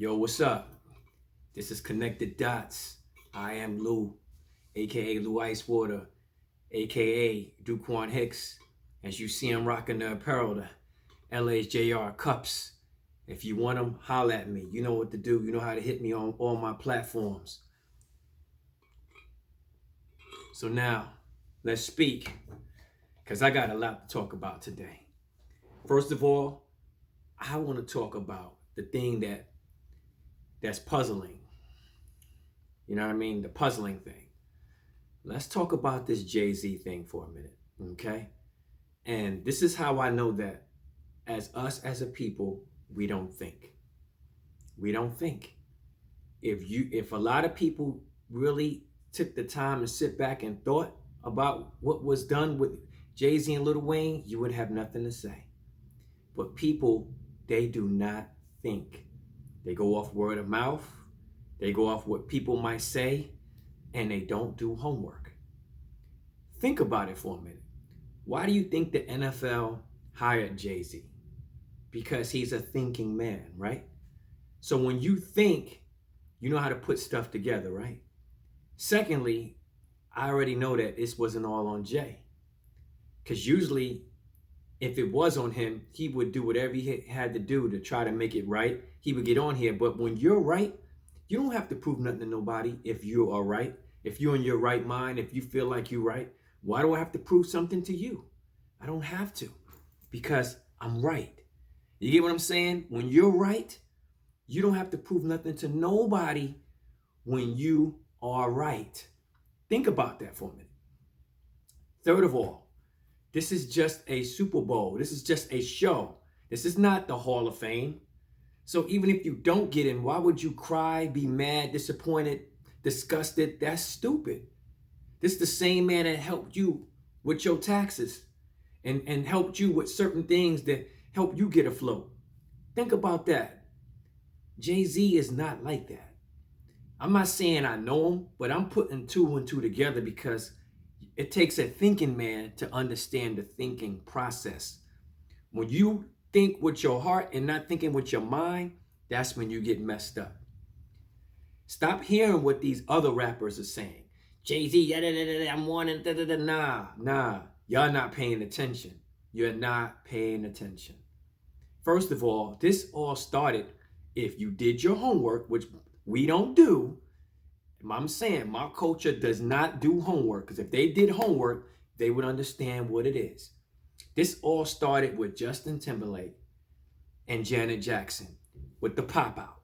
Yo, what's up? This is Connected Dots. I am Lou, aka Lou Icewater, aka Duquan Hicks. As you see, I'm rocking the apparel, the LA's JR cups. If you want them, holla at me. You know what to do. You know how to hit me on all my platforms. So now, let's speak, because I got a lot to talk about today. First of all, I want to talk about the thing that's puzzling. You know what I mean? The puzzling thing. Let's talk about this Jay-Z thing for a minute, okay? And this is how I know that as us as a people, we don't think. We don't think. If a lot of people really took the time to sit back and thought about what was done with Jay-Z and Lil Wayne, you would have nothing to say. But people, they do not think. They go off word of mouth. They go off what people might say, and they don't do homework. Think about it for a minute. Why do you think the NFL hired Jay-Z? Because he's a thinking man, right? So when you think, you know how to put stuff together, right? Secondly, I already know that this wasn't all on Jay. Because usually, if it was on him, he would do whatever he had to do to try to make it right. He would get on here. But when you're right, you don't have to prove nothing to nobody if you are right. If you're in your right mind, if you feel like you're right, why do I have to prove something to you? I don't have to, because I'm right. You get what I'm saying? When you're right, you don't have to prove nothing to nobody when you are right. Think about that for a minute. Third of all, this is just a Super Bowl. This is just a show. This is not the Hall of Fame. So even if you don't get in, why would you cry, be mad, disappointed, disgusted? That's stupid. This is the same man that helped you with your taxes and helped you with certain things that help you get afloat. Think about that. Jay-Z is not like that. I'm not saying I know him, but I'm putting two and two together because it takes a thinking man to understand the thinking process. When you think with your heart and not thinking with your mind, that's when you get messed up. Stop hearing what these other rappers are saying. Jay-Z, I'm wanting, nah. Y'all not paying attention. You're not paying attention. First of all, this all started, if you did your homework, which we don't do. I'm saying my culture does not do homework, because if they did homework, they would understand what it is. This all started with Justin Timberlake and Janet Jackson with the pop out.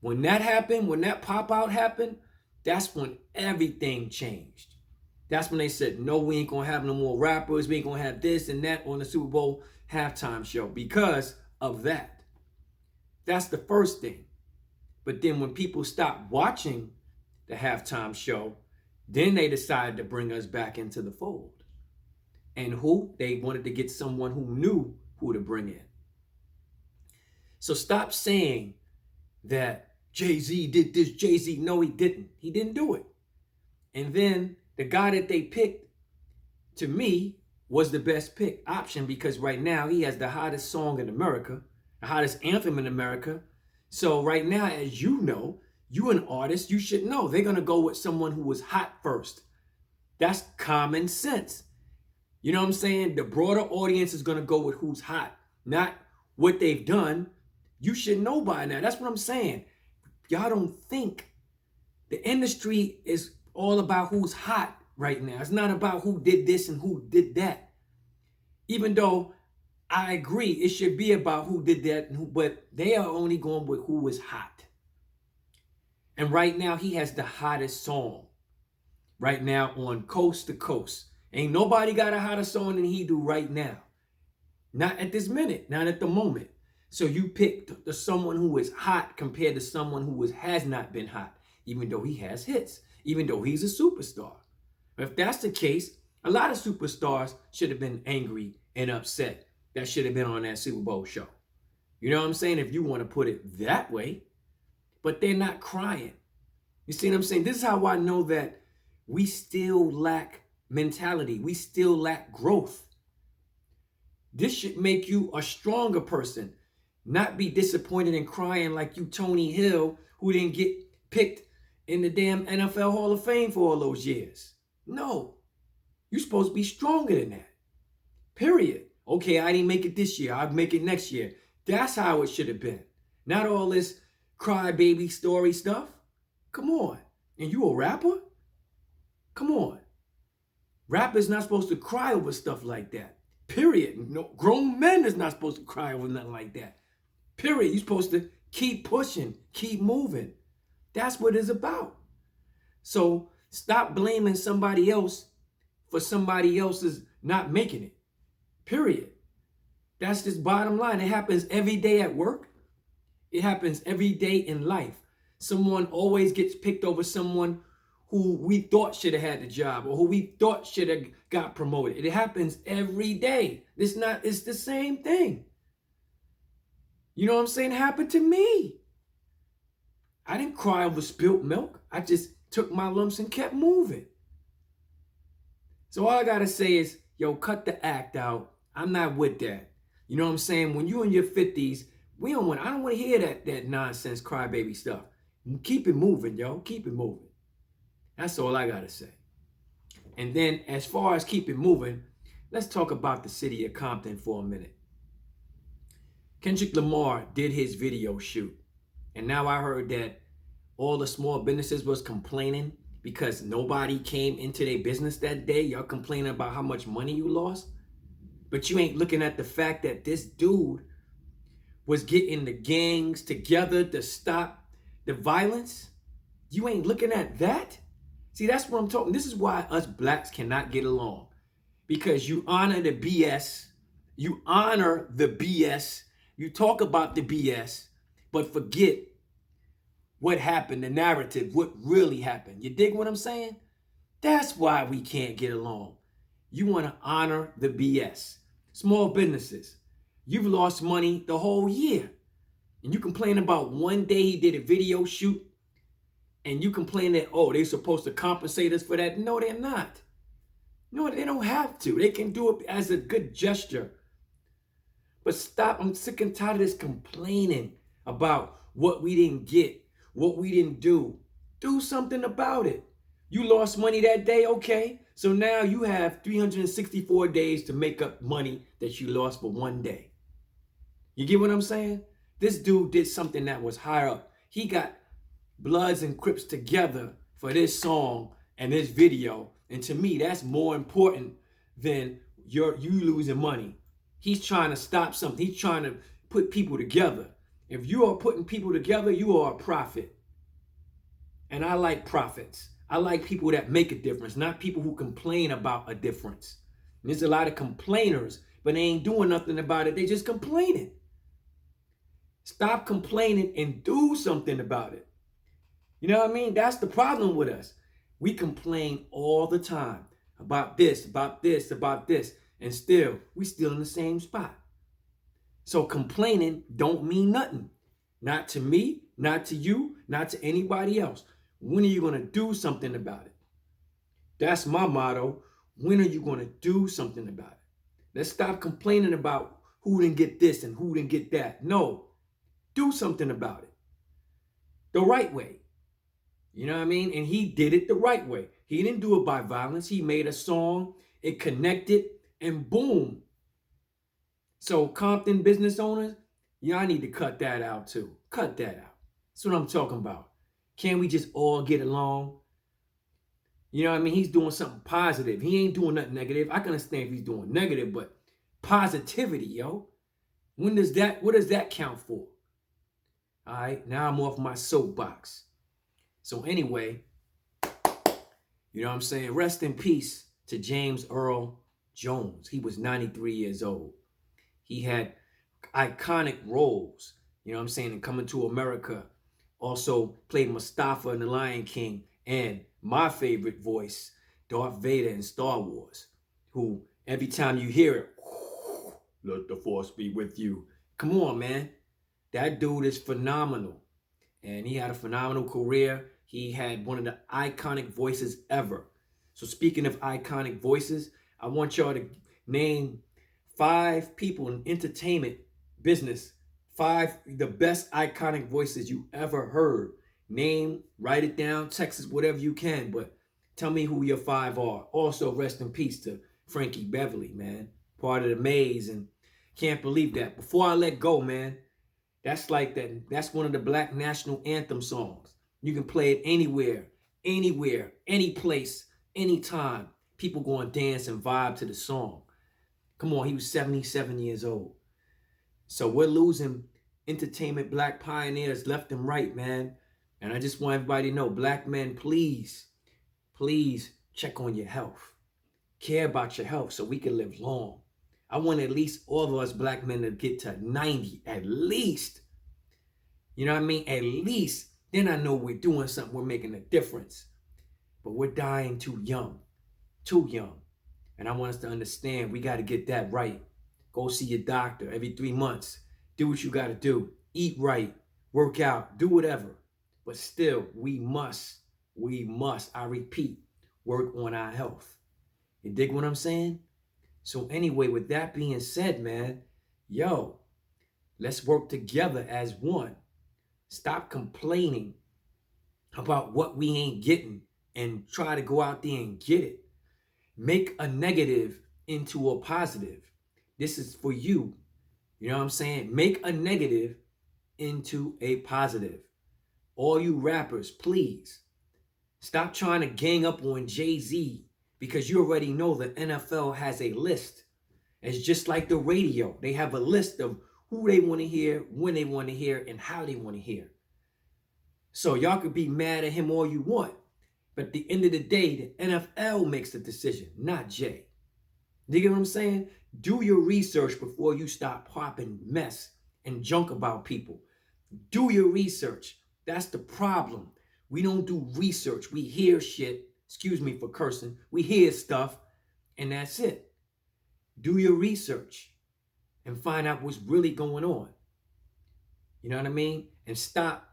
When that happened, when that pop out happened, that's when everything changed. That's when they said, no, we ain't gonna have no more rappers. We ain't gonna have this and that on the Super Bowl halftime show because of that. That's the first thing. But then when people stopped watching the halftime show, then they decided to bring us back into the fold. And who? They wanted to get someone who knew who to bring in. So stop saying that Jay-Z did this, Jay-Z. No, he didn't. He didn't do it. And then the guy that they picked, to me, was the best pick option, because right now he has the hottest song in America, the hottest anthem in America. So right now, as you know, you an artist, you should know they're going to go with someone who was hot first. That's common sense. You know what I'm saying? The broader audience is going to go with who's hot, not what they've done. You should know by now. That's what I'm saying. Y'all don't think. The industry is all about who's hot right now. It's not about who did this and who did that. Even though I agree, it should be about who did that, but they are only going with who is hot. And right now, he has the hottest song right now on Coast to Coast. Ain't nobody got a hotter song than he do right now. Not at this minute, not at the moment. So you picked someone who is hot compared to someone who has not been hot, even though he has hits, even though he's a superstar. If that's the case, a lot of superstars should have been angry and upset. That should have been on that Super Bowl show. You know what I'm saying? If you want to put it that way. But they're not crying. You see what I'm saying? This is how I know that we still lack mentality. We still lack growth. This should make you a stronger person. Not be disappointed and crying like you Tony Hill, who didn't get picked in the damn NFL Hall of Fame for all those years. No, you're supposed to be stronger than that. Period. Okay, I didn't make it this year. I'll make it next year. That's how it should have been. Not all this crybaby story stuff. Come on. And you a rapper? Come on. Rappers not supposed to cry over stuff like that. Period. No, grown men is not supposed to cry over nothing like that. Period. You're supposed to keep pushing, keep moving. That's what it's about. So stop blaming somebody else for somebody else's not making it. Period. That's just bottom line. It happens every day at work. It happens every day in life. Someone always gets picked over someone who we thought should have had the job or who we thought should have got promoted. It happens every day. It's the same thing. You know what I'm saying? It happened to me. I didn't cry over spilt milk. I just took my lumps and kept moving. So all I gotta say is, yo, cut the act out. I'm not with that. You know what I'm saying? When you're in your 50s, I don't want to hear that nonsense crybaby stuff. Keep it moving, yo. Keep it moving. That's all I gotta say. And then as far as keep it moving, let's talk about the city of Compton for a minute. Kendrick Lamar did his video shoot. And now I heard that all the small businesses was complaining because nobody came into their business that day. Y'all complaining about how much money you lost. But you ain't looking at the fact that this dude was getting the gangs together to stop the violence. You ain't looking at that? See, that's what I'm talking. This is why us blacks cannot get along. Because you honor the BS. You honor the BS. You talk about the BS, but forget what happened, the narrative, what really happened. You dig what I'm saying? That's why we can't get along. You want to honor the BS. Small businesses. You've lost money the whole year. And you complain about one day he did a video shoot. And you complain that, oh, they're supposed to compensate us for that. No, they're not. No, they don't have to. They can do it as a good gesture. But stop. I'm sick and tired of this complaining about what we didn't get, what we didn't do. Do something about it. You lost money that day, okay. So now you have 364 days to make up money that you lost for one day. You get what I'm saying? This dude did something that was higher up. He got Bloods and Crips together for this song and this video. And to me, that's more important than you losing money. He's trying to stop something. He's trying to put people together. If you are putting people together, you are a prophet. And I like prophets. I like people that make a difference, not people who complain about a difference. And there's a lot of complainers, but they ain't doing nothing about it. They just complaining. Stop complaining and do something about it. You know what I mean? That's the problem with us. We complain all the time about this, about this, about this, and still, we still in the same spot. So complaining don't mean nothing. Not to me, not to you, not to anybody else. When are you going to do something about it? That's my motto. When are you going to do something about it? Let's stop complaining about who didn't get this and who didn't get that. No, do something about it. The right way. You know what I mean? And he did it the right way. He didn't do it by violence. He made a song, it connected, and boom. So Compton business owners, y'all need to cut that out too. Cut that out. That's what I'm talking about. Can't we just all get along? You know what I mean? He's doing something positive. He ain't doing nothing negative. I can understand if he's doing negative, but positivity, yo. What does that count for? All right, now I'm off my soapbox. So anyway, you know what I'm saying? Rest in peace to James Earl Jones. He was 93 years old. He had iconic roles, you know what I'm saying, in Coming to America. Also played Mustafa in The Lion King, and my favorite voice, Darth Vader in Star Wars, who every time you hear it, let the force be with you. Come on, man. That dude is phenomenal. And he had a phenomenal career. He had one of the iconic voices ever. So speaking of iconic voices, I want y'all to name 5 people in entertainment business, the best iconic voices you ever heard. Name, write it down, text us, whatever you can, but tell me who your 5 are. Also, rest in peace to Frankie Beverly, man. Part of the Maze, and can't believe that. Before I let go, man, that's like that. That's one of the Black National Anthem songs. You can play it anywhere, any place, anytime. People go and dance and vibe to the song. Come on, he was 77 years old. So we're losing entertainment black pioneers left and right, man. And I just want everybody to know, black men, please check on your health. Care about your health so we can live long. I want at least all of us black men to get to 90, at least. You know what I mean? At least. Then I know we're doing something, we're making a difference. But we're dying too young. Too young. And I want us to understand we got to get that right. Go see your doctor every 3 months. Do what you got to do. Eat right. Work out. Do whatever. But still, we must, I repeat, work on our health. You dig what I'm saying? So anyway, with that being said, man, let's work together as one. Stop complaining about what we ain't getting and try to go out there and get it. Make a negative into a positive. This is for you. You know what I'm saying? Make a negative into a positive. All you rappers, please stop trying to gang up on Jay-Z because you already know the NFL has a list. It's just like the radio. They have a list of who they want to hear, when they want to hear, and how they want to hear. So y'all could be mad at him all you want. But at the end of the day, the NFL makes the decision, not Jay. You get what I'm saying? Do your research before you start popping mess and junk about people. Do your research. That's the problem. We don't do research. We hear shit. Excuse me for cursing. We hear stuff, and that's it. Do your research and find out what's really going on. You know what I mean? And stop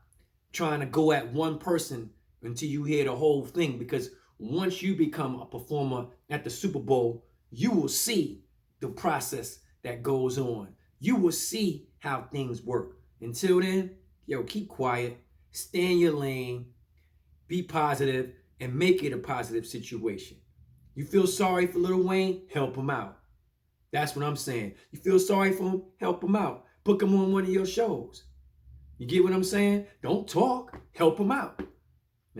trying to go at one person until you hear the whole thing, because once you become a performer at the Super Bowl, you will see the process that goes on. You will see how things work. Until then, keep quiet, stay in your lane, be positive, and make it a positive situation. You feel sorry for Lil Wayne? Help him out. That's what I'm saying. You feel sorry for him? Help him out. Book him on one of your shows. You get what I'm saying? Don't talk. Help him out.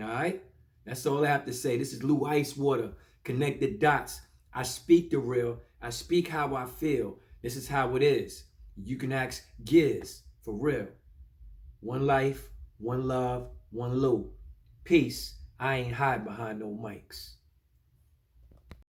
All right? That's all I have to say. This is Lou Icewater. Connect the dots. I speak the real. I speak how I feel. This is how it is. You can ask Giz for real. One life, one love, one Lou. Peace. I ain't hide behind no mics.